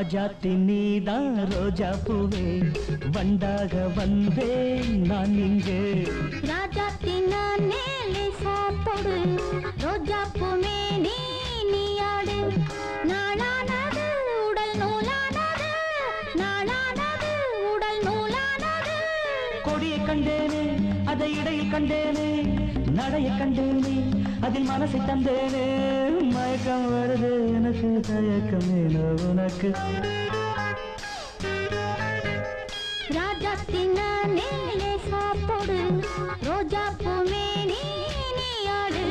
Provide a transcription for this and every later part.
ராஜாத்தி நீதான் ரோஜா பூவே வண்டாக வந்தேன் நான் இங்கு ராஜாத்தி நானே லேசா தொடு ரோஜா பூமே நீயாடு நாளானது உடல் நூலானது நாளானது உடல் நூலானது கொடியை கண்டேனே அதை இடையில் கண்டேனே நடைய கண்டேனே அதில் மனசை தந்தேனே மயக்கம் வருது எனக்கு தயக்கமேனோ உனக்கு ராஜாத்தி நானே லேசா தொடு ரோஜா பூமே நீயாடு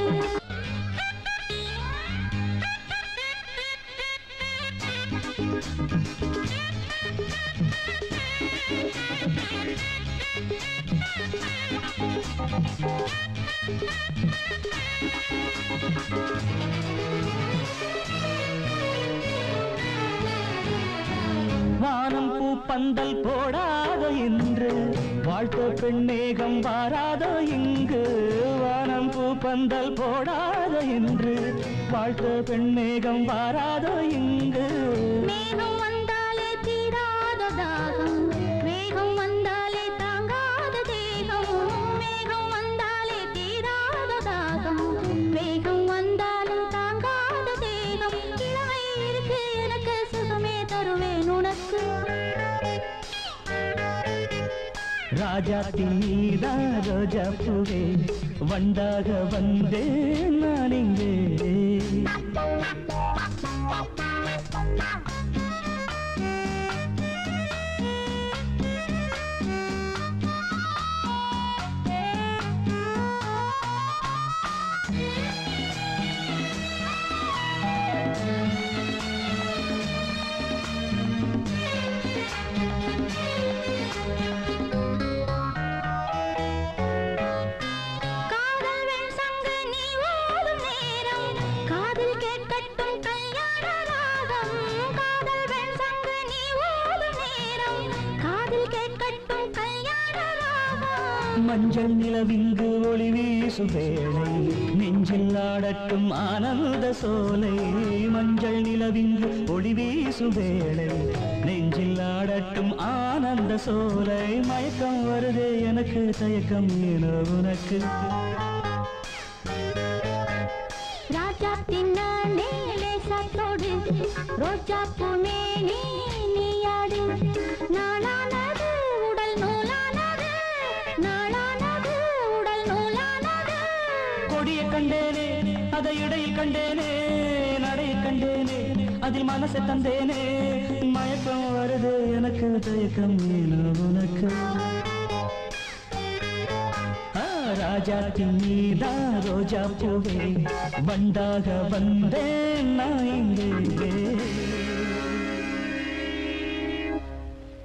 வானம் பூ பந்தல் போடாதோ என்று வாழ்த்த பெண்ணேகம் வாராதோ இங்கு வானம் பூ பந்தல் போடாதோ என்று வாழ்த்த பெண்ணேகம் வாராதோ இங்கு மேகம் வந்தாலே தீராத தாகம் மேகம் வந்தாலே தாங்காத தேகம் மேகம் வந்தாலே தீராத தாகம் மேகம் வந்தாலும் தாங்காத தேகம் இளமை இருக்கு எனக்கு சுகமே தருவேன் உனக்கு ராஜாத்தி நீதான் ரோஜா பூவே வண்டாக வந்தேன் நான் இங்கே மஞ்சள் நிலவிங்கு ஒளி வீசும் வேளை நெஞ்சில் ஆடட்டும் ஆனந்த சோலை மஞ்சள் நிலவிங்கு ஒளி வீசும் வேளை நெஞ்சில் ஆடட்டும் ஆனந்த சோலை மயக்கம் வருதே எனக்கு தயக்கம் ஏனோ உனக்கு ராஜாத்தி நானே லேசா தொடு ரோஜா பூமே நீயாடு நாளானது உடல் நூலானது நாளானது உடல் நூலானது கொடியை கண்டேனே அதை இடையில் கண்டேனே நடைய கண்டேனே அதில் மனசை தந்தேனே மயக்கம் வருது எனக்கு தயக்கம் ஏனோ உனக்கு ராஜாத்தி நீதான் ரோஜா பூவே வண்டாக வந்தேன் நான் இங்கே